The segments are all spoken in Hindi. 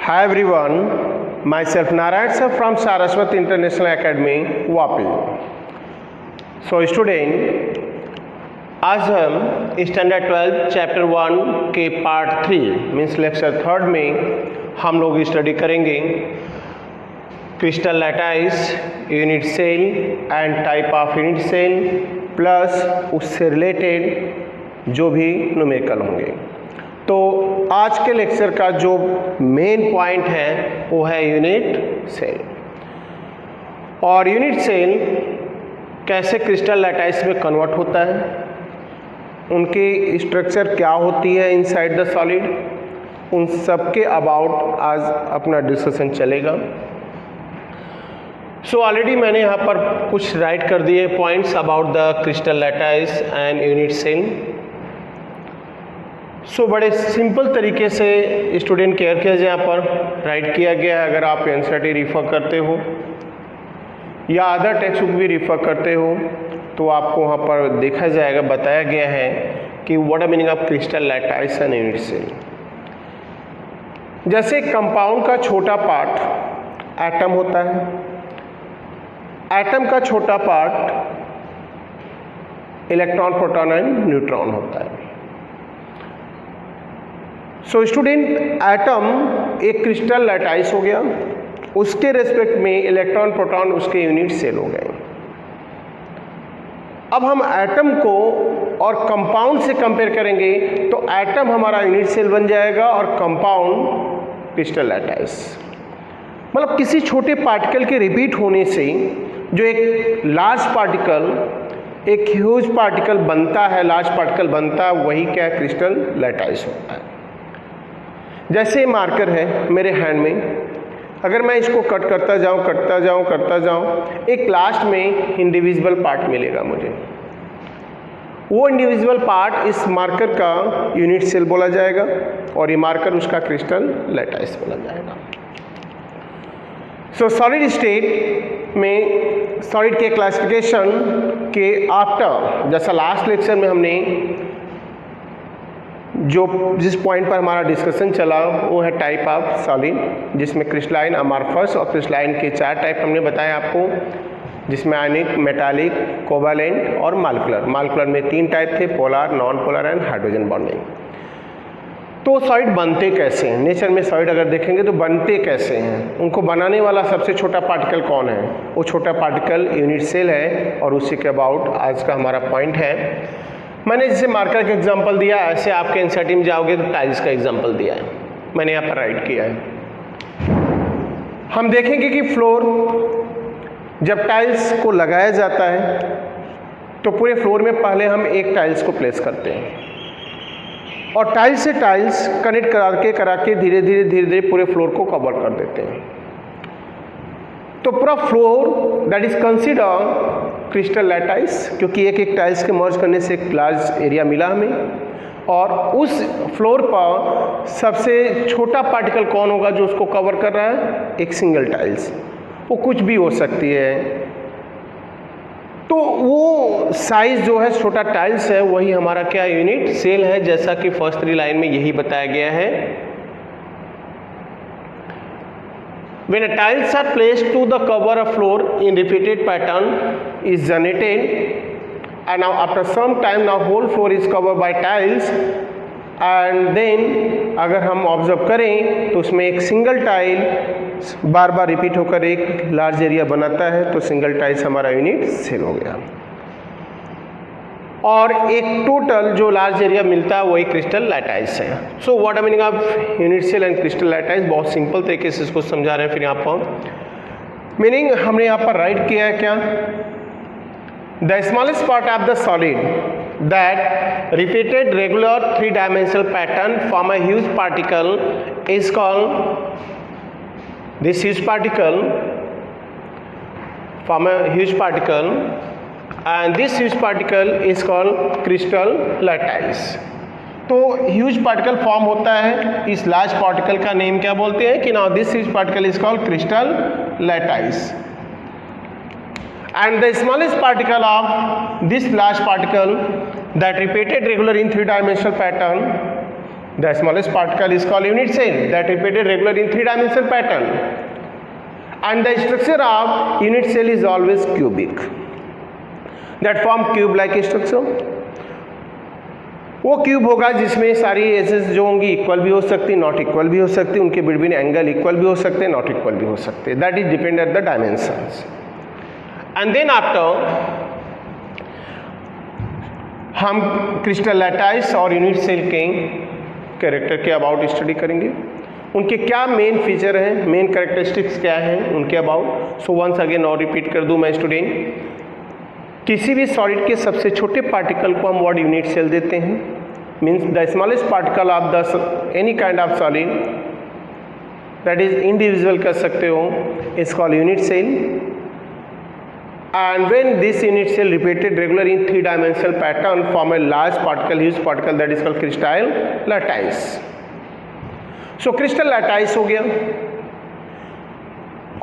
Hi everyone, myself Narayan sir from Saraswati International Academy, Vapi. So student, आज हम स्टैंडर्ड 12 चैप्टर 1 के पार्ट 3 मीन्स लेक्चर 3 में हम लोग स्टडी करेंगे crystal lattice, unit cell and type of unit cell plus उससे रिलेटेड जो भी न्यूमेरिकल होंगे। तो आज के लेक्चर का जो मेन पॉइंट है वो है यूनिट सेल। और यूनिट सेल कैसे क्रिस्टल लैटाइस में कन्वर्ट होता है, उनकी स्ट्रक्चर क्या होती है इनसाइड द सॉलिड, उन सब के अबाउट आज अपना डिस्कशन चलेगा। सो ऑलरेडी मैंने यहाँ पर कुछ राइट कर दिए points about the crystal lattice and unit cell. So बड़े सिंपल तरीके से स्टूडेंट केयर किया जाए, यहाँ पर राइट किया गया है। अगर आप एनसीईआरटी रिफ़र करते हो या अदर टेक्स्ट बुक भी रिफ़र करते हो तो आपको वहाँ पर देखा जाएगा, बताया गया है कि what are meaning of crystal lattice and unit cell. जैसे कंपाउंड का छोटा पार्ट एटम होता है, एटम का छोटा part electron, proton and neutron होता है। सो स्टूडेंट, एटम एक क्रिस्टल लैटाइस हो गया, उसके रेस्पेक्ट में इलेक्ट्रॉन, प्रोटॉन उसके यूनिट सेल हो गए। अब हम एटम को और कंपाउंड से कंपेयर करेंगे तो एटम हमारा यूनिट सेल बन जाएगा और कंपाउंड क्रिस्टल लैटाइस। मतलब किसी छोटे पार्टिकल के रिपीट होने से जो एक लार्ज पार्टिकल, एक ह्यूज पार्टिकल बनता है, लार्ज पार्टिकल बनता है, वही क्या क्रिस्टल लैटाइस होता है। जैसे मार्कर है मेरे हैंड में, अगर मैं इसको कट करता जाऊं, एक लास्ट में इंडिविजुअल पार्ट मिलेगा मुझे। वो इंडिविजुअल पार्ट इस मार्कर का यूनिट सेल बोला जाएगा और ये मार्कर उसका क्रिस्टल लैटाइस बोला जाएगा। सो सॉलिड स्टेट में सॉलिड के क्लासिफिकेशन के आफ्टर, जैसा लास्ट लेक्चर में हमने जिस पॉइंट पर हमारा डिस्कशन चला वो है टाइप ऑफ सॉलिड, जिसमें क्रिस्टलाइन, अमॉर्फस और क्रिस्टलाइन के 4 टाइप हमने बताया आपको, जिसमें आयनिक, मेटालिक, कोवैलेंट और मॉलिक्यूलर। मॉलिक्यूलर में 3 टाइप थे, polar, non polar and hydrogen bonding. तो सॉलिड बनते कैसे हैं, नेचर में सॉलिड अगर देखेंगे तो बनते कैसे हैं, उनको बनाने वाला सबसे छोटा पार्टिकल कौन है, वो छोटा पार्टिकल यूनिट सेल है और उसी के अबाउट आज का हमारा पॉइंट है। मैंने जैसे मार्कर का एग्जांपल दिया, ऐसे आपके एनसीईआरटी में जाओगे तो टाइल्स का एग्जांपल दिया है, मैंने यहाँ पर राइट किया है। हम देखेंगे कि फ्लोर जब टाइल्स को लगाया जाता है तो पूरे फ्लोर में पहले हम एक टाइल्स को प्लेस करते हैं और टाइल्स से टाइल्स कनेक्ट करा के धीरे धीरे पूरे फ्लोर को कवर कर देते हैं। तो पूरा floor that is consider crystal lattice, क्योंकि एक टाइल्स के मर्ज करने से एक लार्ज एरिया मिला हमें। और उस फ्लोर पर सबसे छोटा पार्टिकल कौन होगा जो उसको कवर कर रहा है, एक सिंगल टाइल्स, वो कुछ भी हो सकती है। तो वो साइज जो है छोटा टाइल्स है वही हमारा क्या यूनिट सेल है, जैसा कि फर्स्ट 3 लाइन में यही बताया गया है। When a tiles are placed to the cover of floor in repeated pattern is generated, and now after some time now whole floor is covered by tiles, and then अगर हम ऑब्जर्व करें तो उसमें एक सिंगल टाइल बार बार रिपीट होकर एक लार्ज एरिया बनाता है, तो सिंगल टाइल्स हमारा यूनिट सेल हो गया। और एक टोटल जो लार्ज एरिया मिलता है वही क्रिस्टल लैटाइस है। So what are meaning of unit cell and crystal lattice, बहुत सिंपल तरीके से इसको समझा रहे हैं। फिर यहाँ पर मीनिंग हमने यहाँ पर राइट किया है क्या, the smallest part of the solid that repeated regular 3 dimensional pattern form a huge particle is called this huge particle form a huge particle and this huge particle is called crystal lattice। तो ह्यूज पार्टिकल फॉर्म होता है, इस लार्ज पार्टिकल का नेम क्या बोलते हैं कि now this huge particle is called crystal lattice. And the smallest particle of this large particle that repeated regular in 3 dimensional pattern The smallest particle is called unit cell that repeated regularly in 3-dimensional pattern. And the structure of unit cell is always cubic. That form cube-like structure. वो क्यूब होगा जिसमें सारी एजेस जो होंगी इक्वल भी हो सकती, नॉट इक्वल भी हो सकती, उनके बिटवीन एंगल इक्वल भी हो सकते, नॉट इक्वल भी हो सकते. That is depend at the dimensions. And then after हम क्रिस्टल लैटाइस और यूनिट सेल के कैरेक्टर के अबाउट स्टडी करेंगे. उनके क्या मेन फीचर हैं, मेन कैरेक्टरिस्टिक्स क्या हैं उनके अबाउट. सो वंस अगेन और रिपीट कर दूं मैं स्टूडेंट, किसी भी सॉलिड के सबसे छोटे पार्टिकल को हम वर्ड यूनिट सेल देते हैं. Means the smallest particle of the any kind of solid that is individual कर सकते हो, is called unit cell. And when this unit cell repeated regularly in 3-dimensional pattern form a large particle, huge particle that is called crystal lattice. So crystal lattice हो गया.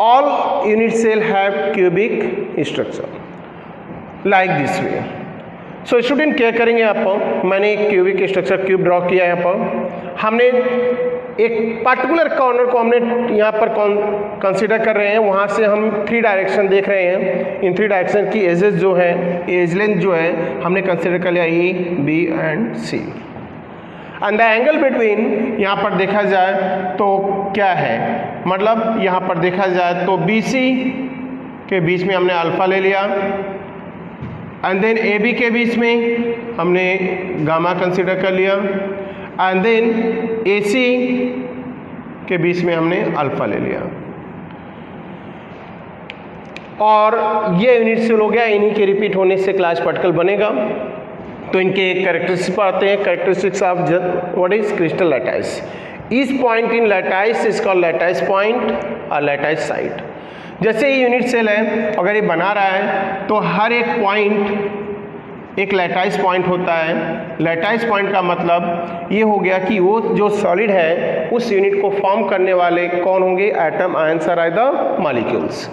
All unit cell have cubic structure like this way. So student क्या करेंगे यहाँ पर, मैंने एक क्यूबिक स्ट्रक्चर क्यूब ड्रॉ किया यहाँ पर. हमने एक पार्टिकुलर कॉर्नर को हमने यहाँ पर कंसीडर कर रहे हैं, वहाँ से हम 3 डायरेक्शन देख रहे हैं. इन 3 डायरेक्शन की एजेस जो है, एज लेंथ जो है हमने कंसीडर कर लिया E, B and C. And the angle between यहाँ पर देखा जाए तो क्या है, मतलब यहाँ पर देखा जाए तो BC के बीच में हमने अल्फा ले लिया, एंड देन AB के बीच में हमने गामा कंसीडर कर लिया, एंड देन AC के बीच में हमने अल्फा ले लिया. और ये यूनिट सेल हो गया. इन्हीं के रिपीट होने से क्लास पार्टिकल बनेगा. तो इनके कैरेक्टरिस्टिक्स आते हैं. Characteristics of what is crystal lattice. Each point in lattice is called lattice point और लैटाइस साइट. जैसे ये यूनिट सेल है, अगर ये बना रहा है तो हर एक पॉइंट एक लैटाइस पॉइंट होता है. लैटाइस पॉइंट का मतलब ये हो गया कि वो जो सॉलिड है उस यूनिट को फॉर्म करने वाले कौन होंगे, एटम, आयंस और द मॉलिक्यूल्स.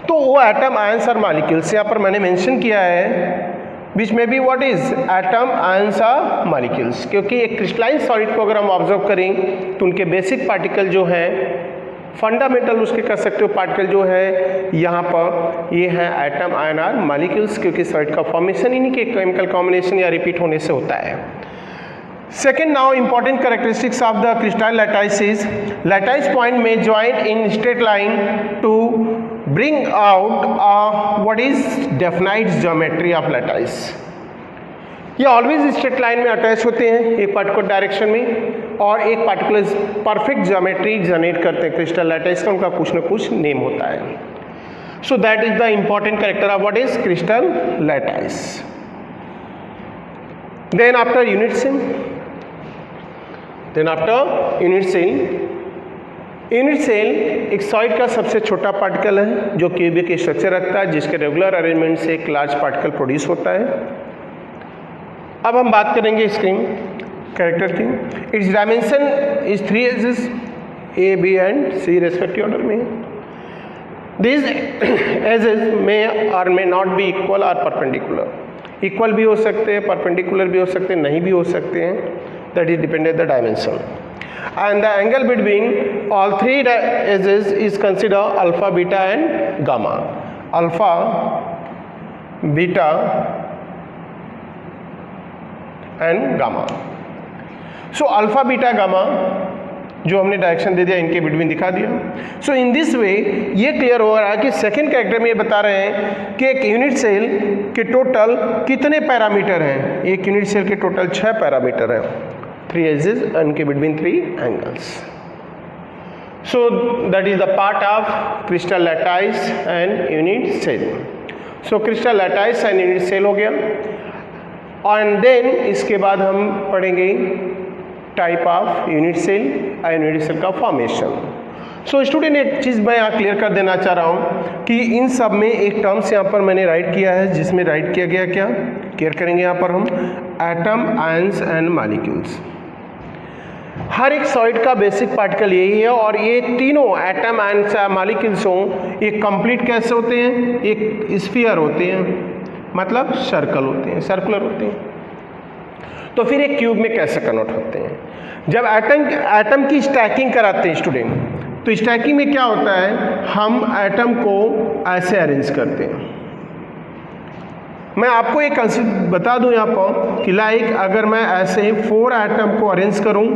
तो वो एटम, आयंस और मॉलिक्यूल्स यहाँ पर मैंने मेंशन किया है विच में be what is atom, ions और मॉलिक्यूल्स, क्योंकि एक क्रिस्टलाइन सॉलिड को अगर हम ऑब्जर्व करें तो उनके बेसिक पार्टिकल जो है, फंडामेंटल उसके कह सकते हो पार्टिकल जो है यहाँ पर, ये है एटम, आयन और मॉलिक्यूल्स, क्योंकि सॉलिड का फॉर्मेशन इन्हीं के केमिकल कॉम्बिनेशन या रिपीट होने से होता है. Second, now important characteristics of the crystal lattice is lattice point में join in straight line to bring out what is definite geometry of lattice. ये ऑलवेज स्ट्रेट लाइन में अटैच होते हैं एक पार्टिकुलर डायरेक्शन में, और एक पार्टिकुलर परफेक्ट ज्योमेट्री जनरेट करते हैं क्रिस्टल लैटाइस का. उनका कुछ न कुछ नेम होता है. So that is the important character of what is crystal lattice. Then after unit cell, unit cell एक सॉलिड का सबसे छोटा पार्टिकल है जो क्यूबिक स्ट्रक्चर रखता है, जिसके रेगुलर अरेंजमेंट से एक लार्ज पार्टिकल प्रोड्यूस होता है. अब हम बात करेंगे इसके कैरेक्टर की. Its dimension is 3 axes, A, B and C respective order में. This axes may or may not be equal or perpendicular. Equal भी हो सकते हैं, परपेंडिकुलर भी हो सकते हैं, नहीं भी हो सकते हैं. That is dependent the dimension. And the angle between all 3 axes is consider alpha, beta and gamma. Alpha, beta and gamma. So alpha, beta, gamma जो हमने डायरेक्शन दे दिया इनके बिटवीन दिखा दिया. सो इन दिस वे ये क्लियर हो रहा है कि सेकेंड कैरेक्टर में ये बता रहे हैं कि एक यूनिट सेल के टोटल कितने पैरामीटर हैं. एक यूनिट सेल के टोटल 6 पैरामीटर हैं, 3 एजेस एंड के between 3 angles. So that is the part of crystal lattice and unit cell. So crystal lattice and unit cell हो गया. एंड देन इसके बाद हम पढ़ेंगे टाइप ऑफ यूनिट सेल और यूनिट सेल का फॉर्मेशन. सो स्टूडेंट एक चीज़ मैं यहाँ क्लियर कर देना चाह रहा हूँ कि इन सब में एक टर्म्स यहाँ पर मैंने राइट किया है, जिसमें राइट किया गया क्या क्लियर करेंगे यहाँ पर हम, एटम, आयंस एंड मॉलिक्यूल्स. हर एक सॉलिड का बेसिक पार्टिकल यही है, और ये तीनों एटम, आयंस, मॉलिक्यूल्स हों, ये कंप्लीट कैसे होते हैं, एक स्फीयर होते हैं, मतलब सर्कल होते हैं, सर्कुलर होते हैं. तो फिर एक क्यूब में कैसे कन्वर्ट होते हैं. जब एटम की स्टैकिंग कराते हैं स्टूडेंट, तो स्टैकिंग में क्या होता है, हम एटम को ऐसे अरेंज करते हैं। मैं आपको एक कंसेप्ट बता दूं यहाँ पर कि लाइक अगर मैं ऐसे 4 एटम को अरेंज करूं,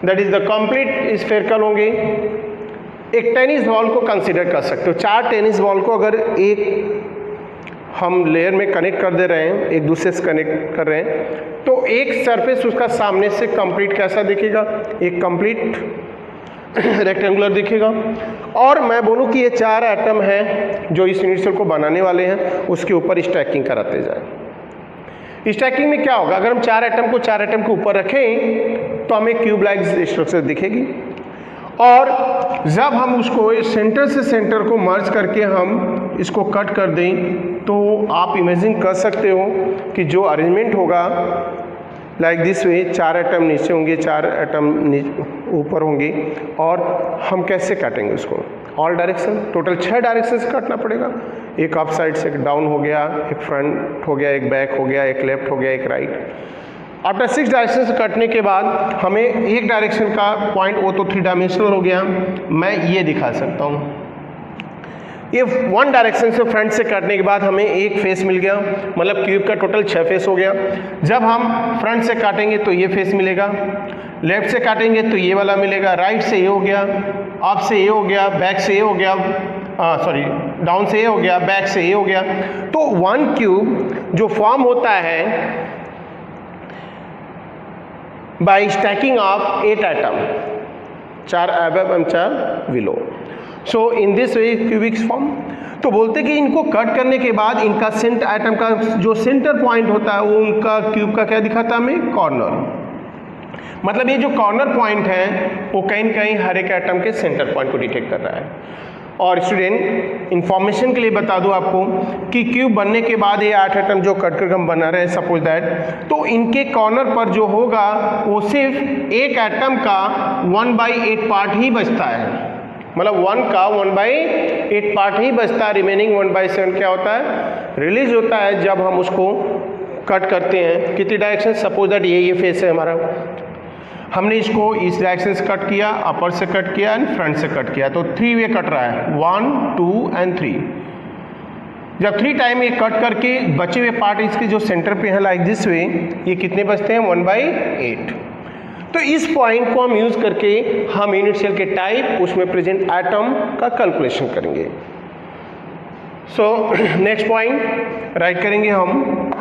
that is the complete spherical होंगे। एक टेनिस बॉल को कंसीडर कर सकते हो, 4 टेनिस बॉल को अगर एक हम लेयर में कनेक्ट कर दे रहे हैं, एक दूसरे से कनेक्ट कर रहे हैं, तो एक सरफेस उसका सामने से कंप्लीट कैसा दिखेगा, एक कंप्लीट रेक्टेंगुलर दिखेगा। और मैं बोलूं कि ये 4 एटम हैं जो इस यूनिट सेल को बनाने वाले हैं, उसके ऊपर स्टैकिंग कराते जाए। स्टैकिंग में क्या होगा, अगर हम 4 एटम को 4 एटम के ऊपर रखें तो हमें क्यूब लाइक स्ट्रक्चर दिखेगी, और जब हम उसको सेंटर से सेंटर को मर्ज करके हम इसको कट कर दें, तो आप इमेजिन कर सकते हो कि जो अरेंजमेंट होगा लाइक दिस वे, 4 एटम नीचे होंगे, 4 एटम ऊपर होंगे, और हम कैसे काटेंगे उसको, ऑल डायरेक्शन, टोटल 6 डायरेक्शन से काटना पड़ेगा। एक अप साइड से डाउन हो गया, एक फ्रंट हो गया, एक बैक हो गया, एक लेफ्ट हो गया, एक राइट। आफ्टर 6 डायरेक्शन से कटने के बाद हमें एक डायरेक्शन का पॉइंट, वो तो 3 डायमेंशनल हो गया, मैं ये दिखा सकता हूँ। ये 1 डायरेक्शन से फ्रंट से काटने के बाद हमें एक फेस मिल गया, मतलब क्यूब का टोटल 6 फेस हो गया। जब हम फ्रंट से काटेंगे तो ये फेस मिलेगा, लेफ्ट से काटेंगे तो ये वाला मिलेगा, राइट से ये हो गया, अप से ये हो गया, बैक से ये हो गया, सॉरी डाउन से ये हो गया, बैक से ये हो गया। तो 1 क्यूब जो फॉर्म होता है by stacking of 8 atom, 4 above and 4 below. So in this way cubics form. तो बोलते कि इनको कट करने के बाद इनका सेंटर एटम का जो सेंटर पॉइंट होता है वो उनका क्यूब का क्या दिखाता है हमें, कॉर्नर। मतलब ये जो कॉर्नर पॉइंट है वो कहीं न कहीं हर एक एटम के सेंटर पॉइंट को डिटेक्ट कर रहा है। और स्टूडेंट इन्फॉर्मेशन के लिए बता दूं आपको कि क्यूब बनने के बाद ये 8 एटम जो कट कर हम बना रहे हैं सपोज दैट, तो इनके कॉर्नर पर जो होगा वो सिर्फ एक एटम का 1/8 पार्ट ही बचता है, मतलब 1 का 1/8 पार्ट ही बचता है। रिमेनिंग 1/7 क्या होता है, रिलीज होता है जब हम उसको कट करते हैं। कितनी डायरेक्शन, सपोज दैट ये फेस है हमारा, हमने इसको इस डायरेक्शन से कट किया, अपर से कट किया एंड फ्रंट से कट किया, तो 3 वे कट रहा है, 1 2 एंड 3। जब 3 टाइम ये कट करके बचे हुए पार्ट इसके जो सेंटर पे है लाइक दिस वे, ये कितने बचते हैं, 1/8। तो इस पॉइंट को हम यूज करके हम यूनिट सेल के टाइप, उसमें प्रेजेंट एटम का कैलकुलेशन करेंगे। सो नेक्स्ट पॉइंट राइट करेंगे हम।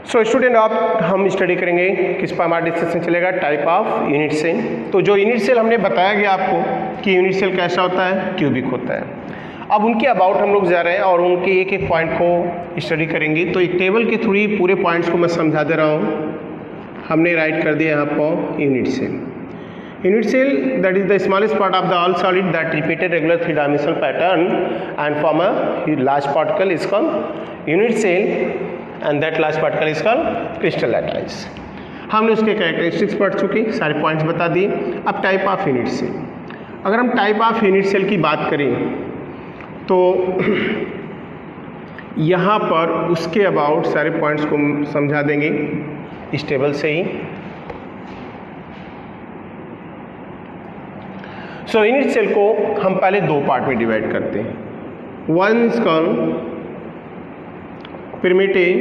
सो स्टूडेंट अब हम स्टडी करेंगे, किस पर हमारा डिस्कशन चलेगा, टाइप ऑफ यूनिट सेल। तो जो यूनिट सेल हमने बताया गया आपको कि यूनिट सेल कैसा होता है, क्यूबिक होता है। अब उनके अबाउट हम लोग जा रहे हैं और उनके एक एक पॉइंट को स्टडी करेंगे। तो एक टेबल के थ्रू पूरे पॉइंट्स को मैं समझा दे रहा हूँ। हमने राइट कर दिया यहाँ पर unit cell. Unit cell, that is the smallest part of the all solid that repeated regular 3-dimensional pattern and form a large particle is called unit cell, and that large particle is called crystal lattice. हमने उसके कैरेक्टरिस्टिक्स पढ़ चुके, सारे पॉइंट्स बता दिए। अब टाइप ऑफ यूनिट सेल, अगर हम टाइप ऑफ यूनिट सेल की बात करें तो यहाँ पर उसके अबाउट सारे पॉइंट्स को समझा देंगे इस टेबल से ही। सो यूनिट सेल को हम पहले 2 पार्ट में डिवाइड करते हैं। One is called primitive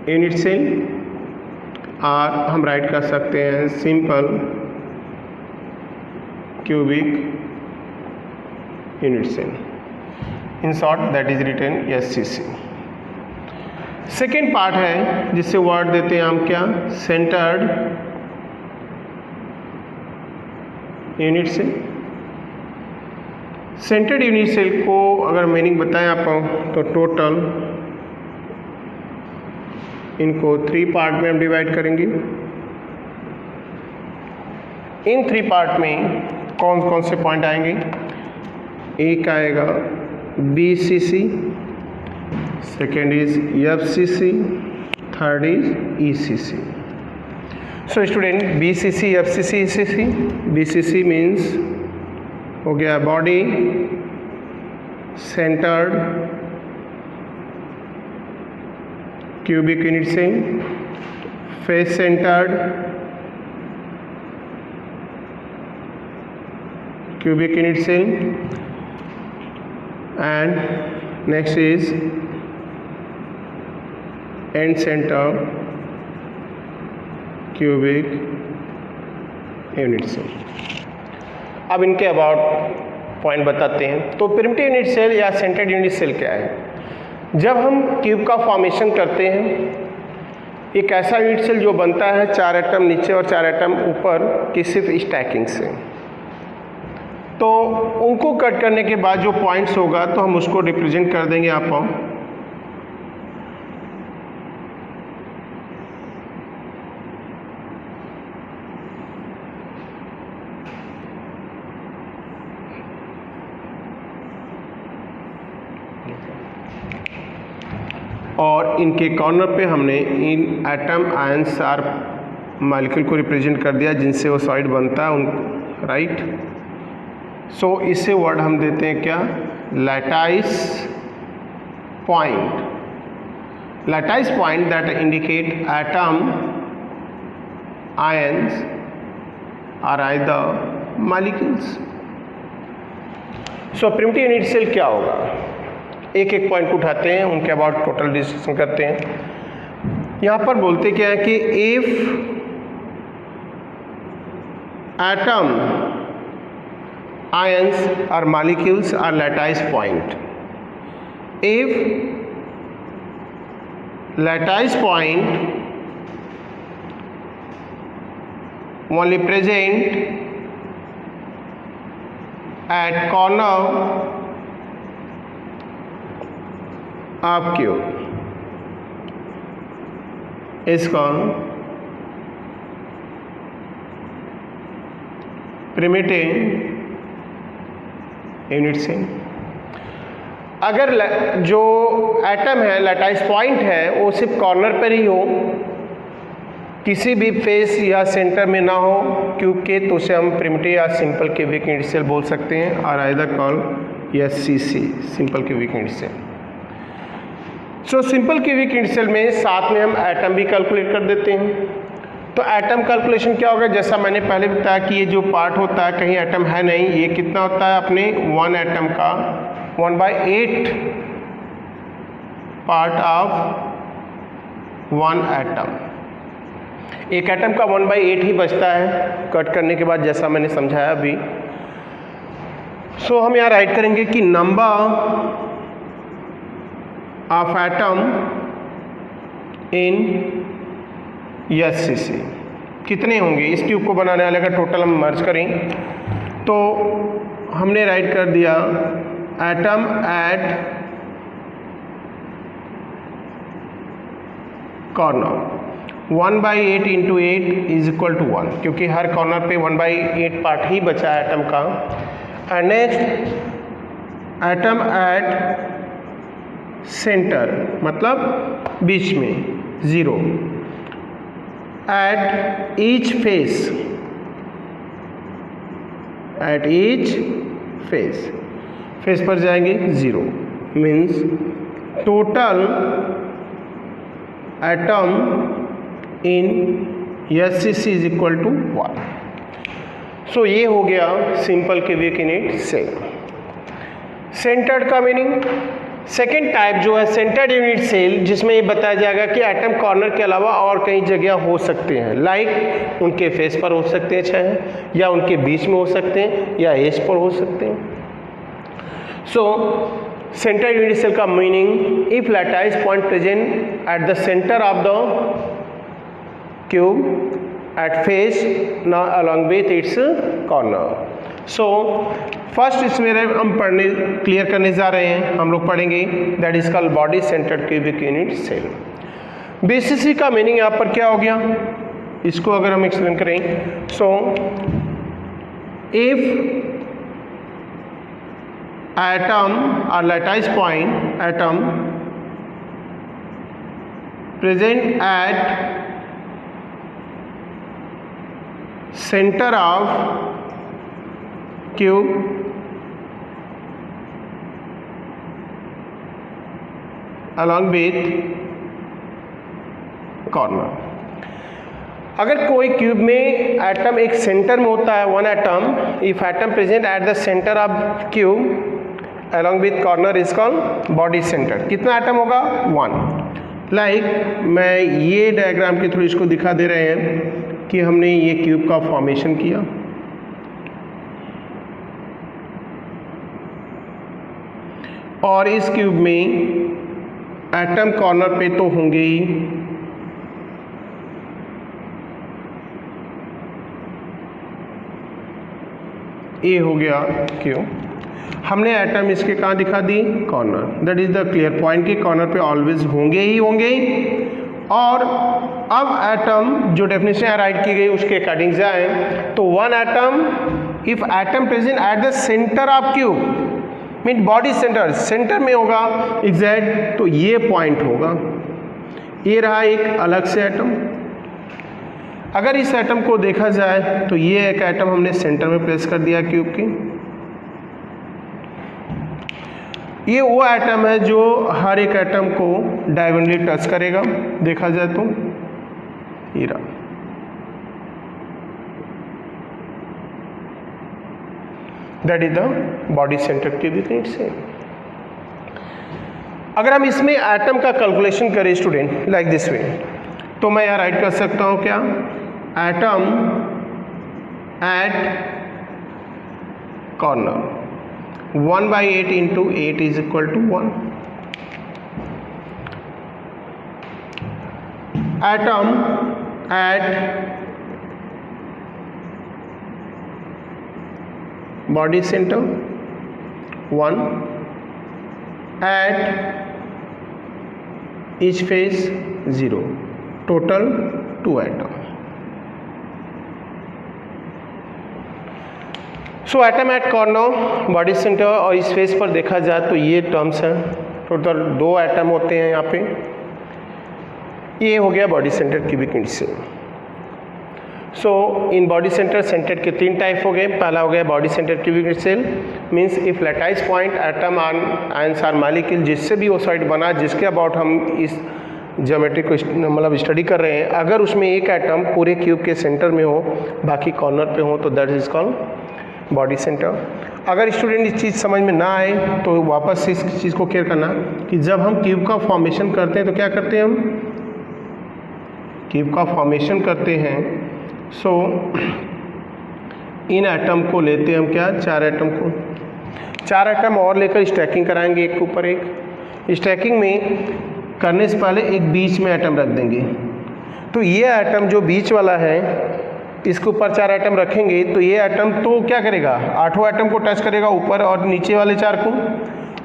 unit cell, और हम राइट कर सकते हैं simple cubic unit cell. In short that is written SCC। Second part है जिससे वर्ड देते हैं हम क्या, centred unit cell. Centred unit cell को अगर मीनिंग बताएं आपको तो टोटल इनको 3 पार्ट में हम डिवाइड करेंगे। इन 3 पार्ट में कौन कौन से पॉइंट आएंगे, एक आएगा BCC, second is FCC, third is ECC। So student BCC, FCC, ECC। BCC means हो गया body, centered cubic unit cell, face centered cubic unit cell, and next is end center cubic unit cell. अब इनके अबाउट पॉइंट बताते हैं। तो प्रिमिटिव यूनिट सेल या सेंटर्ड यूनिट सेल क्या है? जब हम क्यूब का फॉर्मेशन करते हैं, एक ऐसा यूनिट सेल जो बनता है 4 एटम नीचे और 4 एटम ऊपर की सिर्फ स्टैकिंग से, तो उनको कट करने के बाद जो पॉइंट्स होगा तो हम उसको रिप्रेजेंट कर देंगे आप और इनके कॉर्नर पे हमने इन एटम आयंस आर मॉलिक्यूल को रिप्रेजेंट कर दिया जिनसे वो सॉलिड बनता है उनको, राइट। सो इससे वर्ड हम देते हैं क्या? Lattice point. Lattice point that indicate atom ions are either molecules. So primitive unit cell क्या होगा? एक एक पॉइंट उठाते हैं, उनके अबाउट टोटल डिस्कशन करते हैं। यहाँ पर बोलते क्या है कि इफ एटम आयंस और molecules are lattice point, if lattice point only present at corner of cube is called primitive unit cell. अगर जो एटम है लैटाइस पॉइंट है वो सिर्फ कॉर्नर पर ही हो, किसी भी फेस या सेंटर में ना हो क्यूब के, तो उसे हम प्रिमिटिव या सिंपल क्यूबिक यूनिट सेल बोल सकते हैं, और either call SCC simple cubic unit cell. So simple cubic unit cell में साथ में हम एटम भी कैलकुलेट कर देते हैं। तो एटम कैलकुलेशन क्या होगा? जैसा मैंने पहले बताया कि ये जो पार्ट होता है कहीं एटम है नहीं, ये कितना होता है अपने 1 एटम का 1/8 पार्ट ऑफ 1 एटम। एक एटम का 1/8 ही बचता है कट करने के बाद, जैसा मैंने समझाया अभी। सो हम यहाँ राइट करेंगे कि number of atom in SCC कितने होंगे इस क्यूब को बनाने वाले। अगर टोटल हम मर्ज करें तो हमने राइट कर दिया atom at corner 1/8 into 8 is equal to 1, क्योंकि हर कॉर्नर पे 1/8 पार्ट ही बचा है एटम का। And next atom at centre मतलब बीच में 0, at each face, at each face पर जाएंगे 0, means total atom in SCC is equal to 1। So ये हो गया simple cubic unit cell. Centred का मीनिंग, सेकेंड टाइप जो है सेंटर्ड यूनिट सेल, जिसमें ये बताया जाएगा कि एटम कॉर्नर के अलावा और कई जगह हो सकते हैं, लाइक उनके फेस पर हो सकते हैं चाहे, या उनके बीच में हो सकते हैं, या एज पर हो सकते हैं। सो सेंटर्ड यूनिट सेल का meaning, if lattice point present at the centre of the cube at face ना along with its corner. So first इसमें हम क्लियर करने जा रहे हैं, हम लोग पढ़ेंगे that is called body centred cubic unit cell. BCC का मीनिंग यहाँ पर क्या हो गया, इसको अगर हम एक्सप्लेन करें। सो इफ एटम और lattice point atom present at centre of cube along with corner। अगर कोई क्यूब में एटम एक सेंटर में होता है, one atom, if atom present at the centre of cube along with corner is called body center। कितना एटम होगा? 1। लाइक मैं ये डायग्राम के थ्रू इसको दिखा दे रहे हैं कि हमने ये क्यूब का फॉर्मेशन किया, और इस क्यूब में एटम कॉर्नर पे तो होंगे ही, ये हो गया क्यूब। हमने एटम इसके कहाँ दिखा दी? Corner. That is the clear point कि कॉर्नर पे ऑलवेज होंगे ही होंगे। और अब एटम जो डेफिनेशन यहाँ राइट की गई उसके अकॉर्डिंग जाए तो one atom, if atom present at the centre of cube mean body centre, centre में होगा एग्जैक्ट, तो ये पॉइंट होगा। ये रहा एक अलग से एटम। अगर इस एटम को देखा जाए तो ये एक एटम हमने सेंटर में प्लेस कर दिया क्यूब की। ये वो एटम है जो हर एक एटम को डायगोनली टच करेगा, देखा जाए तो ये रहा। That is the body centre cubic unit से। अगर हम इसमें एटम का कैलकुलेशन करें स्टूडेंट लाइक दिस वे, तो मैं यहाँ राइट कर सकता हूँ क्या? Atom at corner 1/8 into 8 is equal to 1। Atom at body center 1, at each face 0, total 2 atom। So atom at corner, body centre, और इस फेस पर देखा जाए तो ये टर्म्स हैं। टोटल 2 एटम होते हैं यहाँ पे। ये हो गया बॉडी सेंटर क्यूबिक यूनिट से। So in body centre centred के 3 टाइप हो गए। पहला हो गया body centre cubic unit cell, means if lattice point atom ions are molecule, जिससे भी वो साइड बना जिसके अबाउट हम इस ज्योमेट्री को मतलब स्टडी कर रहे हैं, अगर उसमें एक एटम पूरे क्यूब के सेंटर में हो, बाकी कॉर्नर पे हो, तो that is called body centre. अगर स्टूडेंट इस चीज़ समझ में ना आए तो वापस से इस चीज़ को क्लियर करना कि जब हम क्यूब का फॉर्मेशन करते हैं तो क्या करते हैं? हम क्यूब का फॉर्मेशन करते हैं, सो इन एटम को लेते हैं हम क्या? 4 एटम को, 4 एटम और लेकर स्टैकिंग कराएंगे एक के ऊपर एक। स्टैकिंग में करने से पहले एक बीच में एटम रख देंगे, तो ये एटम जो बीच वाला है इसके ऊपर 4 एटम रखेंगे, तो ये एटम तो क्या करेगा? 8 एटम को टच करेगा ऊपर और नीचे वाले 4 को।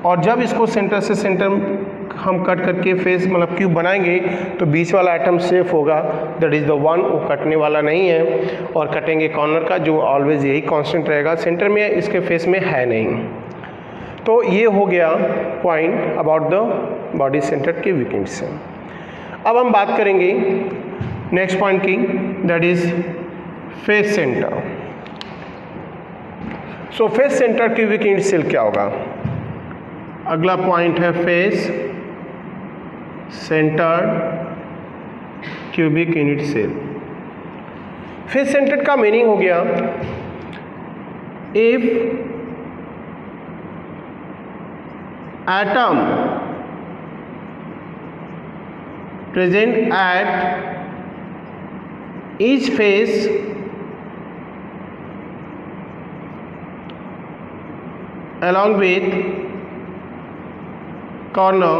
और जब इसको सेंटर से सेंटर हम कट करके फेस मतलब क्यूब बनाएंगे तो बीच वाला एटम सेफ होगा, दैट इज़ द वन, वो कटने वाला नहीं है। और कटेंगे कॉर्नर का जो ऑलवेज यही कांस्टेंट रहेगा, सेंटर में इसके फेस में है नहीं। तो ये हो गया point about the body centre के वीकेंड से। अब हम बात करेंगे नेक्स्ट पॉइंट की, that is face centre. So face centre cubic unit cell क्या होगा? अगला पॉइंट है face centre cubic unit cell. Face centre का मीनिंग हो गया, if atom present at each face along with corner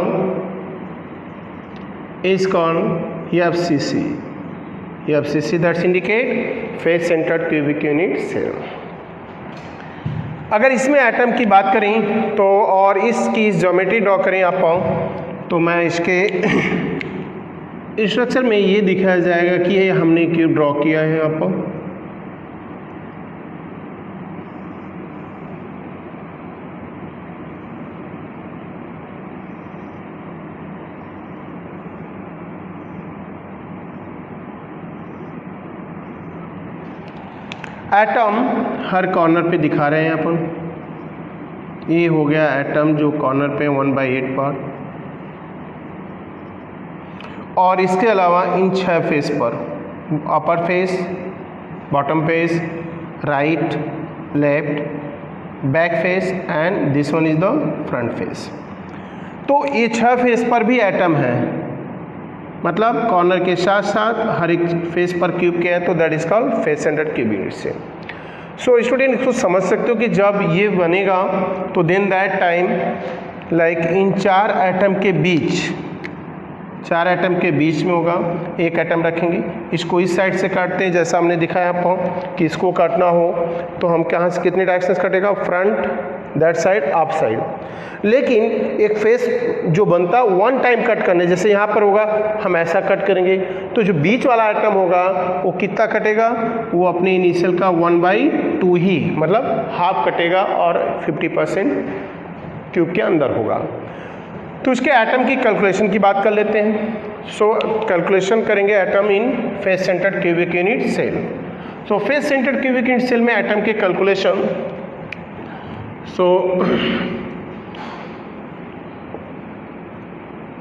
is called FCC. FCC that's indicate face centered cubic unit cell। अगर इसमें एटम की बात करें तो और इसकी ज्योमेट्री ड्रॉ करें आप तो मैं इसके स्ट्रक्चर में ये दिखाया जाएगा कि ये हमने क्यूब ड्रॉ किया है यहाँ पर। एटम हर कॉर्नर पे दिखा रहे हैं यहाँ पर। ये हो गया एटम जो कॉर्नर पे 1/8 पर। और इसके अलावा इन 6 फेस पर अपर face, bottom face, right, left, back face and this one is the front face. तो ये 6 फेस पर भी एटम है, मतलब कॉर्नर के साथ साथ हर एक फेस पर क्यूब के हैं, तो that is called face centred cube unit cell. So student इसको समझ सकते हो कि जब ये बनेगा तो then that time like in 4 atom के बीच में होगा, एक एटम रखेंगे, इसको इस साइड से काटते हैं जैसा हमने दिखाया आपको कि इसको काटना हो तो हम कहाँ से कितने डायरेक्शन से कटेगा, front, that side, up side. लेकिन एक फेस जो बनता है वन टाइम कट करने, जैसे यहाँ पर होगा हम ऐसा कट करेंगे, तो जो बीच वाला एटम होगा वो कितना कटेगा, वो अपने इनिशियल का 1/2 ही, मतलब हाफ कटेगा और 50% क्यूब के अंदर होगा। तो इसके एटम की कैलकुलेशन की बात कर लेते हैं। सो कैलकुलेशन करेंगे atom in face centred cubic unit cell. So face centred cubic unit cell में एटम के calculation, so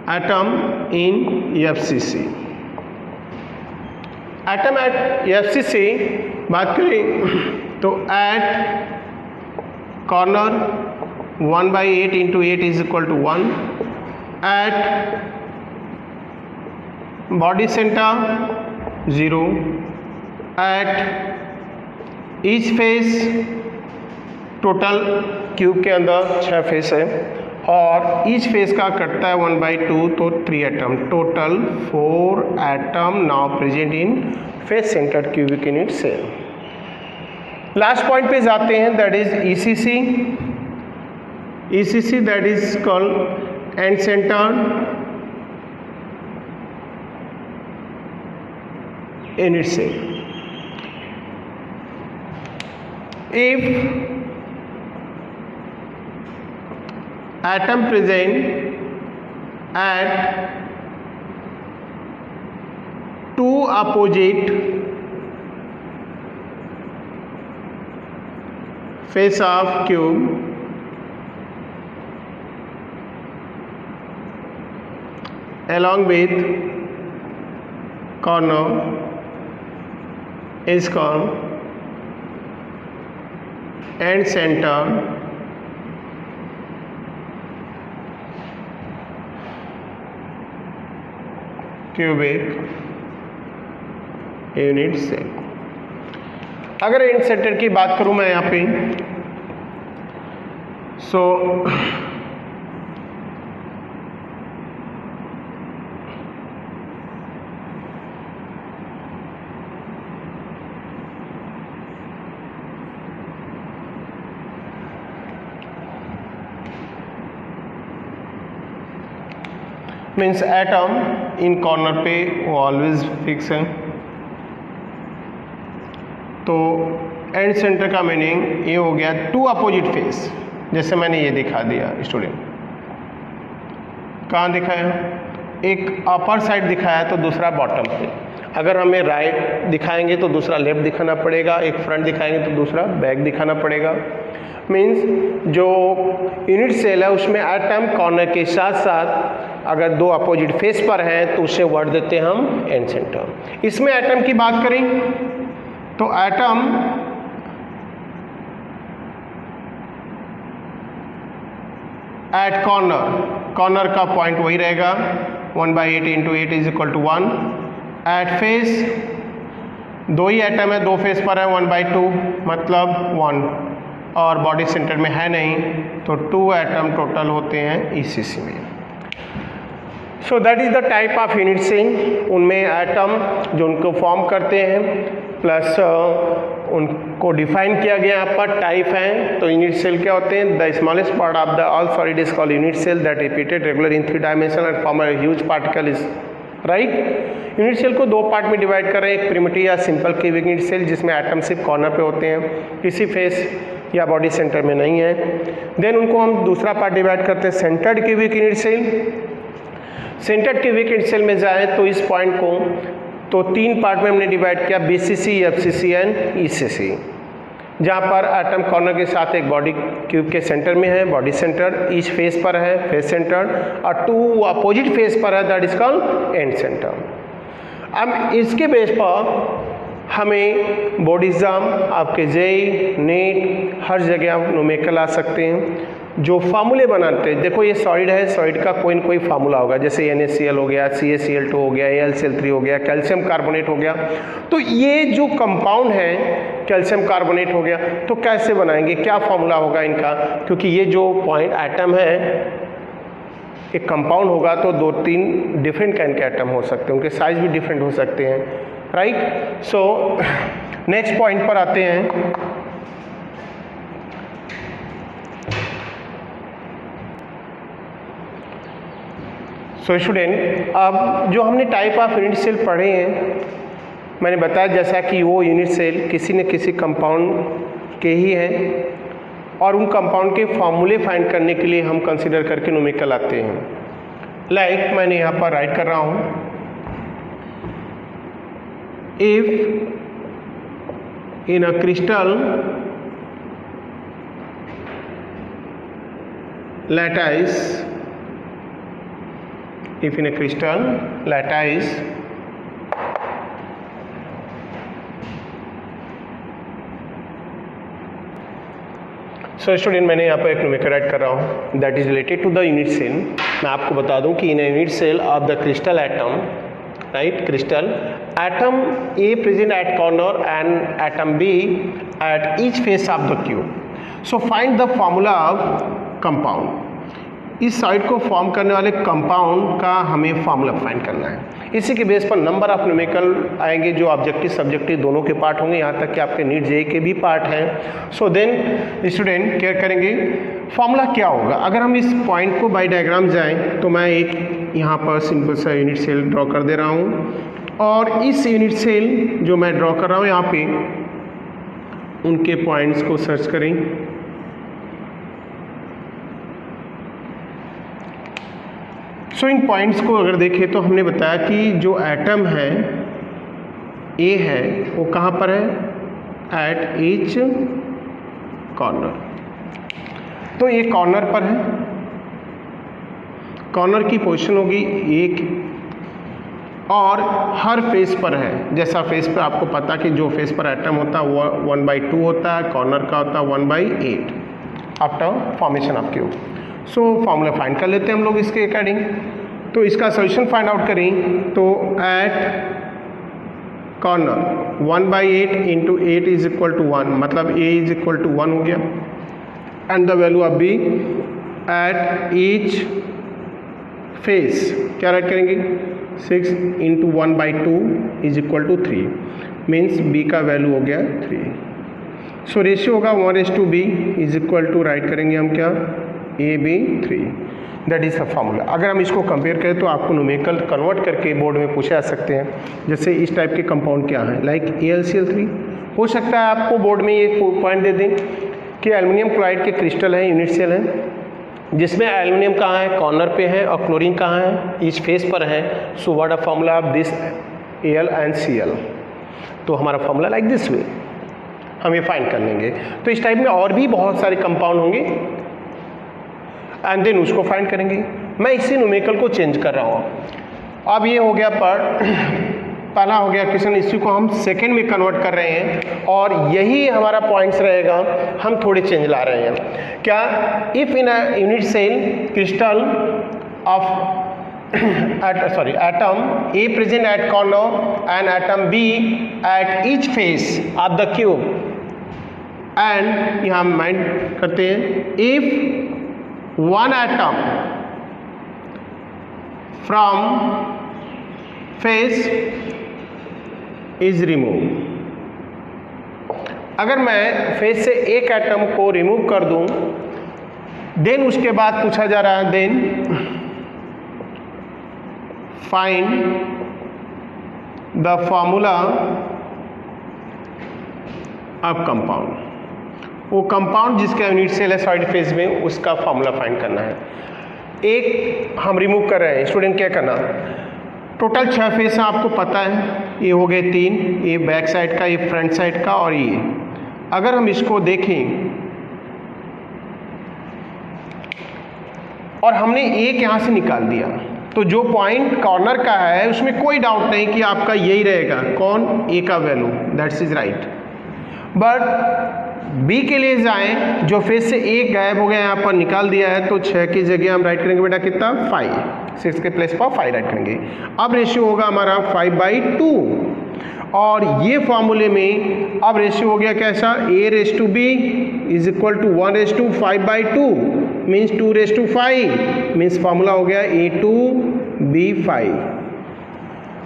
atom in FCC, atom at FCC बात करें तो at corner 1/8 into 8 is equal to 1, at body center 0, at each face, total cube के अंदर 6 फेस है और ईच फेस का कटता है 1/2, तो 3 atom, total 4 atom now present in face centred cubic unit cell. Last point पे जाते हैं, that is ECC. ECC, that is called end centered unit cell. If atom present at 2 opposite face of cube, along with corner is called end center cubic unit cell. अगर एंड सेंटर की बात करूं मैं यहाँ पे, so means atom in corner पे वो ऑलवेज फिक्स है। तो एंड सेंटर का मीनिंग ये हो गया 2 अपोजिट फेस, जैसे मैंने ये दिखा दिया स्टूडेंट, कहाँ दिखाया, एक अपर साइड दिखाया तो दूसरा बॉटम पे। अगर हमें राइट दिखाएंगे तो दूसरा लेफ्ट दिखाना पड़ेगा, एक फ्रंट दिखाएंगे तो दूसरा बैक दिखाना पड़ेगा। मीन्स जो यूनिट सेल है उसमें एटम कॉर्नर के साथ साथ अगर 2 अपोजिट फेस पर हैं तो उसे वर्ड देते हैं हम एंड सेंटर। इसमें एटम की बात करें तो एटम एट कॉर्नर का पॉइंट वही रहेगा 1/8 into 8 is equal to 1। At face 2 ही एटम है, 2 फेस पर है 1/2 मतलब 1, और बॉडी सेंटर में है नहीं तो 2 एटम टोटल होते हैं ईसीसी में। So that is the type of unit cell. उनमें एटम जो उनको फॉर्म करते हैं प्लस उनको डिफाइन किया गया यहाँ पर टाइप हैं। तो यूनिट सेल क्या होते हैं, the smallest part of the all solid is called unit cell that repeated regular in 3 dimension and form a huge particle is right. Unit cell को 2 पार्ट में डिवाइड कर रहे हैं, एक प्रिमिटिव या सिंपल क्यूबिक यूनिट सेल जिसमें एटम सिर्फ कॉर्नर पे होते हैं, किसी फेस या बॉडी सेंटर में नहीं है। देन उनको हम दूसरा पार्ट डिवाइड करते हैं centred cubic unit cell. Centred cubic unit cell में जाए तो इस पॉइंट को तो 3 पार्ट में हमने डिवाइड किया, बीसीसी, एफसीसी एंड ईसीसी। जहाँ पर एटम कॉर्नर के साथ एक बॉडी क्यूब के सेंटर में है, बॉडी सेंटर, ईच फेस पर है फेस सेंटर, और 2 अपोजिट फेस पर है, that is called and centre. अब इसके बेस पर हमें बोर्ड एग्जाम, आपके जेई, नीट, हर जगह आप न्यूमेरिकल आ सकते हैं। जो फार्मूले बनाते हैं, देखो ये सॉलिड है, सॉलिड का कोई न कोई फार्मूला होगा, जैसे NaCl हो गया, CaCl2 हो गया, AlCl3 हो गया, कैल्शियम कार्बोनेट हो गया। तो ये जो कंपाउंड है कैल्शियम कार्बोनेट हो गया, तो कैसे बनाएंगे, क्या फार्मूला होगा इनका, क्योंकि ये जो पॉइंट एटम है एक कंपाउंड होगा तो 2-3 डिफरेंट काइंड के एटम हो सकते हैं, उनके साइज भी डिफरेंट हो सकते हैं, राइट। सो नेक्स्ट पॉइंट पर आते हैं। सो स्टूडेंट, अब जो हमने टाइप ऑफ यूनिट सेल पढ़े हैं, मैंने बताया जैसा कि वो यूनिट सेल किसी न किसी कंपाउंड के ही हैं, और उन कंपाउंड के फार्मूले फाइंड करने के लिए हम कंसीडर करके न्यूमेरिकल आते हैं। लाइक मैंने यहाँ पर राइट कर रहा हूँ, if in a crystal lattice, if in a crystal lattice so student, मैंने यहाँ पर एक न्यूमेरिकल राइट कर रहा हूँ that is related to the unit cell. मैं आपको बता दूँ कि in unit cell of the crystal atom, right, crystal atom A present at corner and atom B at each face of the cube. So find the formula of compound. इस साइड को फॉर्म करने वाले कंपाउंड का हमें फार्मूला फाइंड करना है। इसी के बेस पर नंबर ऑफ न्यूमेरिकल आएंगे जो ऑब्जेक्टिव सब्जेक्टिव दोनों के पार्ट होंगे, यहाँ तक कि आपके नीट जेई के भी पार्ट हैं। सो देन स्टूडेंट क्या करेंगे, फार्मूला क्या होगा। अगर हम इस पॉइंट को बाय डायग्राम जाएं तो मैं एक यहाँ पर सिंपल सा यूनिट सेल ड्रॉ कर दे रहा हूँ, और इस यूनिट सेल जो मैं ड्रॉ कर रहा हूँ यहाँ पे उनके पॉइंट्स को सर्च करें। सो इन पॉइंट्स को अगर देखें तो हमने बताया कि जो एटम है ए है वो कहाँ पर है, एट ईच कॉर्नर। तो ये कॉर्नर पर है, कॉर्नर की पोजीशन होगी 1, और हर फेस पर है। जैसा फेस पे आपको पता कि जो फेस पर एटम होता है वो 1/2 होता है, कॉर्नर का होता है 1/8 after formation of cube. So formula find कर लेते हैं हम लोग इसके अकॉर्डिंग। तो इसका सोल्यूशन फाइंड आउट करें तो at corner 1/8 into 8 is equal to 1, मतलब a इज इक्वल टू 1 हो गया, and the value of b at each face क्या राइट करेंगे, 6 into 1/2 is equal to 3, means b का वैल्यू हो गया 3। सो रेशियो होगा 1:b is equal to right करेंगे हम क्या, AB3, that is the formula. अगर हम इसको कंपेयर करें तो आपको न्यूमेरिकल कन्वर्ट करके बोर्ड में पूछे जा सकते हैं, जैसे इस टाइप के कंपाउंड क्या हैं, लाइक AlCl3। हो सकता है आपको बोर्ड में ये पॉइंट दे दें कि एल्युमिनियम क्लोराइड के क्रिस्टल हैं, यूनिट सेल हैं, जिसमें एल्युमिनियम कहाँ है, कॉर्नर पे है, और क्लोरीन कहाँ है, इस फेस पर है। So what a formula of this Al and Cl। तो हमारा फार्मूला लाइक दिस वे हम ये फाइंड कर लेंगे। तो इस टाइप में और भी बहुत सारे कंपाउंड होंगे एंड देन उसको फाइंड करेंगे। मैं इसी न्यूमेरिकल को चेंज कर रहा हूँ। अब ये हो गया पहला हो गया क्वेश्चन, इसी को हम सेकंड में कन्वर्ट कर रहे हैं, और यही हमारा पॉइंट्स रहेगा। हम थोड़े चेंज ला रहे हैं क्या, if in a unit cell crystal of atom A present at corner and atom B at each face of the cube, and यहाँ माइंड करते हैं, if one atom from face is removed। अगर मैं फेस से एक एटम को रिमूव कर दूं, देन उसके बाद पूछा जा रहा है, then find the formula of compound. वो कंपाउंड जिसका यूनिट सेल है साइड फेज में, उसका फॉर्मूला फाइंड करना है। एक हम रिमूव कर रहे हैं, स्टूडेंट क्या करना, टोटल 6 फेस हैं आपको पता है, ये हो गए 3, ये बैक साइड का, ये फ्रंट साइड का, और ये अगर हम इसको देखें और हमने एक यहाँ से निकाल दिया, तो जो पॉइंट कॉर्नर का है उसमें कोई डाउट नहीं कि आपका यही रहेगा, कौन, ए का value, that's is right. But B के लिए जाएं, जो फेस से एक गायब हो गया यहाँ पर निकाल दिया है, तो 6 की जगह हम राइट करेंगे बेटा कितना, 5, 6 के प्लेस पर 5 राइट करेंगे। अब रेशियो होगा हमारा 5/2 और ये फॉर्मूले में अब रेशियो हो गया कैसा, a/b is equal to 1/5/2 means 2/5 means formula हो गया A2B5।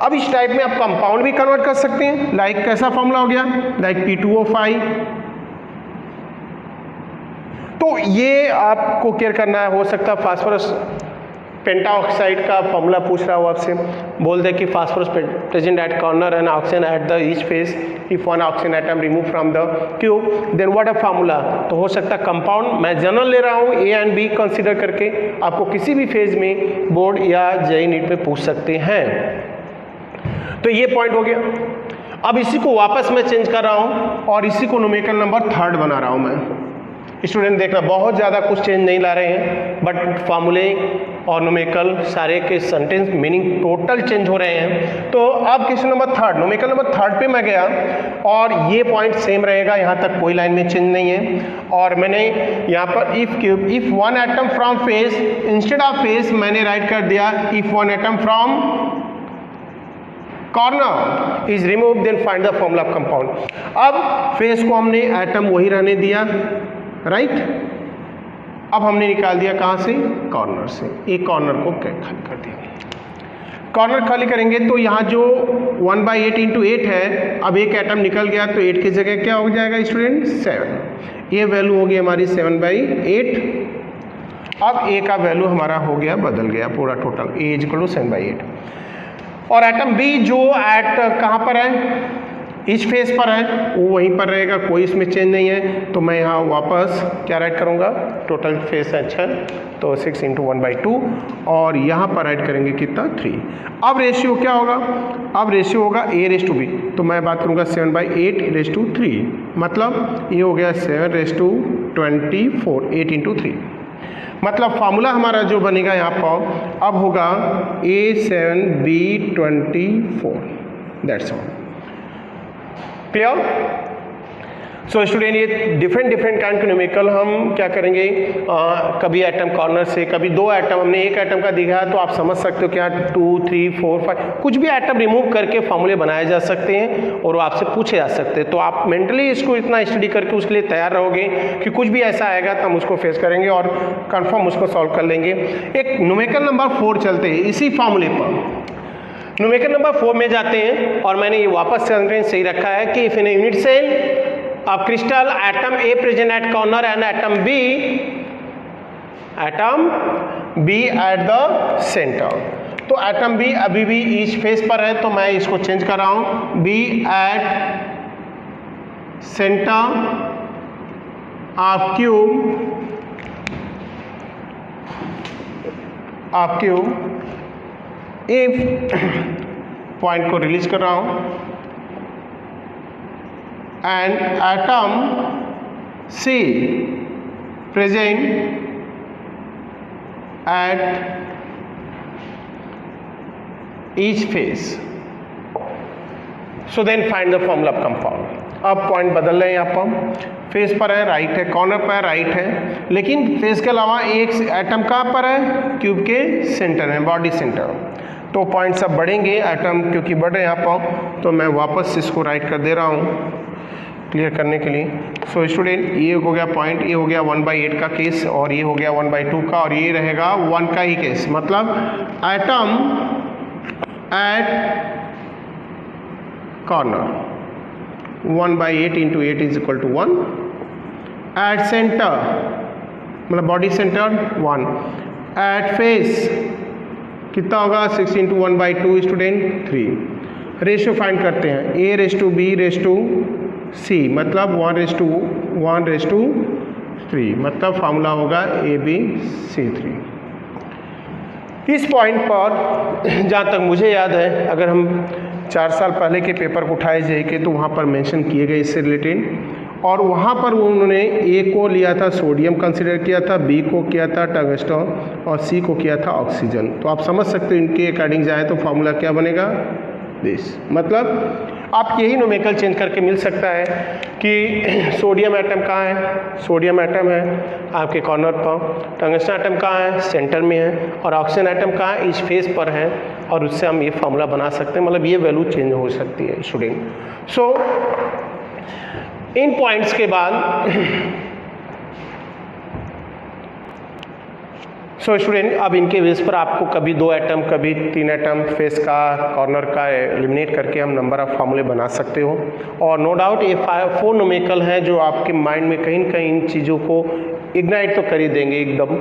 अब इस टाइप में आप कंपाउंड भी कन्वर्ट कर सकते हैं, लाइक कैसा फॉर्मूला हो गया, लाइक P2O5। तो ये आपको केयर करना है, हो सकता है फास्फोरस पेंटाऑक्साइड का फॉर्मूला पूछ रहा हो आपसे, बोल दे कि phosphorus present at corner and oxygen at the each face, if one oxygen atom remove from the cube then what a formula. तो हो सकता है कंपाउंड, मैं जनरल ले रहा हूँ ए एंड बी कंसीडर करके, आपको किसी भी फेज में बोर्ड या जेईई नीट में पूछ सकते हैं। तो ये पॉइंट हो गया। अब इसी को वापस मैं चेंज कर रहा हूँ और इसी को न्यूमेरिकल नंबर 3 बना रहा हूँ मैं। स्टूडेंट देखना, बहुत ज़्यादा कुछ चेंज नहीं ला रहे हैं, बट फार्मूले और न्यूमेरिकल सारे के सेंटेंस मीनिंग टोटल चेंज हो रहे हैं। तो अब क्वेश्चन नंबर 3, न्यूमेरिकल नंबर 3 पे मैं गया और ये पॉइंट सेम रहेगा, यहाँ तक कोई लाइन में चेंज नहीं है। और मैंने यहाँ पर if one atom from face, instead of face मैंने राइट कर दिया if one atom from corner is remove then find the formula of compound. अब फेस को हमने एटम वही रहने दिया, राइट। अब हमने निकाल दिया कहाँ से, कॉर्नर से, एक कॉर्नर को खाली कर दिया। कॉर्नर खाली करेंगे तो यहाँ जो 1/8 × 8 है, अब एक एटम निकल गया तो 8 की जगह क्या हो जाएगा स्टूडेंट, 7। ये वैल्यू होगी हमारी 7/8। अब ए का वैल्यू हमारा हो गया, बदल गया पूरा total, A is equal to 7/8। और एटम बी जो एट कहाँ पर है, इस फेस पर है, वो वहीं पर रहेगा, कोई इसमें चेंज नहीं है। तो मैं यहाँ वापस क्या राइट करूँगा, टोटल फेस है 6, तो 6 × 1/2 और यहाँ पर राइट करेंगे कितना, 3। अब रेशियो क्या होगा, अब रेशियो होगा A/B, तो मैं बात करूँगा 7/8/3, मतलब ये हो गया 7/24, 8 × 3। मतलब फार्मूला हमारा जो बनेगा यहाँ पर अब होगा A7B24, that's all. Clear. So student, ये डिफरेंट काइंड के न्यूमेरिकल हम क्या करेंगे, कभी एटम कॉर्नर से, कभी 2 एटम, हमने एक एटम का दिखाया तो आप समझ सकते हो क्या 2, 3, 4, 5 कुछ भी एटम रिमूव करके फॉर्मूले बनाए जा सकते हैं और वो आपसे पूछे जा सकते हैं। तो आप मेंटली इसको इतना स्टडी करके उसके लिए तैयार रहोगे कि कुछ भी ऐसा आएगा तो हम उसको फेस करेंगे और कन्फर्म उसको सॉल्व कर लेंगे। एक न्यूमेरिकल नंबर 4 चलते हैं इसी फॉर्मूले पर। न्यूमेरिकल नंबर 4 में जाते हैं और मैंने ये वापस सेंटेंस सही रखा है कि if in unit cell of crystal atom A present at corner and atom B at the centre. तो एटम बी अभी भी ईच फेस पर है, तो मैं इसको चेंज कर रहा हूँ, B at centre of cube if point को रिलीज कर रहा हूं and atom C present at each face, so then find the formula of compound. अब पॉइंट बदल रहे हैं, यहाँ पर फेस पर है, राइट है, कॉर्नर पर राइट है, लेकिन फेस के अलावा एक एटम कहाँ पर है, क्यूब के सेंटर है, बॉडी सेंटर। तो पॉइंट सब बढ़ेंगे, एटम क्योंकि बढ़ रहे हैं यहाँ पर, तो मैं वापस इसको राइट कर दे रहा हूँ क्लियर करने के लिए। सो स्टूडेंट, ये हो गया पॉइंट, ये हो गया 1/8 का केस और ये हो गया 1/2 का और ये रहेगा 1 का ही केस। मतलब atom at corner 1/8 × 8 is equal to 1, at centre मतलब बॉडी सेंटर 1, एट फेस कितना होगा 6 × 1/2 स्टूडेंट 3। रेशियो फाइंड करते हैं, A/B/C मतलब 1/1/3, मतलब फार्मूला होगा ABC3। इस पॉइंट पर जहाँ तक मुझे याद है, अगर हम 4 साल पहले के पेपर को उठाए जेईई के तो वहाँ पर मेंशन किए गए इससे रिलेटेड, और वहाँ पर उन्होंने ए को लिया था सोडियम कंसिडर किया था, बी को किया था टंगस्टन और सी को किया था ऑक्सीजन। तो आप समझ सकते हो इनके अकॉर्डिंग जाए तो फॉर्मूला क्या बनेगा दिस। मतलब आप यही नोमेकल चेंज करके मिल सकता है कि सोडियम एटम कहाँ है, सोडियम एटम है आपके कॉर्नर पर, टंगस्टन एटम कहाँ है, सेंटर में है, और ऑक्सीजन एटम कहाँ है, इस फेस पर है, और उससे हम ये फॉर्मूला बना सकते हैं। मतलब ये वैल्यू चेंज हो सकती है स्टूडेंट। सो इन पॉइंट्स के बाद सो स्टूडेंट अब इनके बेस पर आपको कभी 2 एटम कभी 3 एटम फेस का कॉर्नर का एलिमिनेट करके हम नंबर ऑफ फार्मूले बना सकते हो। और नो डाउट ये 4 नोमेकल हैं जो आपके माइंड में कहीं न कहीं इन चीज़ों को इग्नाइट तो कर ही देंगे एकदम,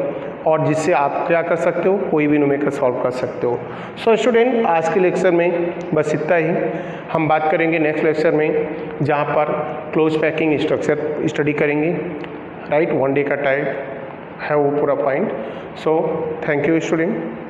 और जिससे आप क्या कर सकते हो, कोई भी नोमेकल सॉल्व कर सकते हो। सो स्टूडेंट आज के लेक्चर में बस इतना ही। हम बात करेंगे नेक्स्ट लेक्चर में जहाँ पर क्लोज पैकिंग स्ट्रक्चर स्टडी करेंगे। राइट 1 डे का टाइम है वो पूरा point. So thank you student.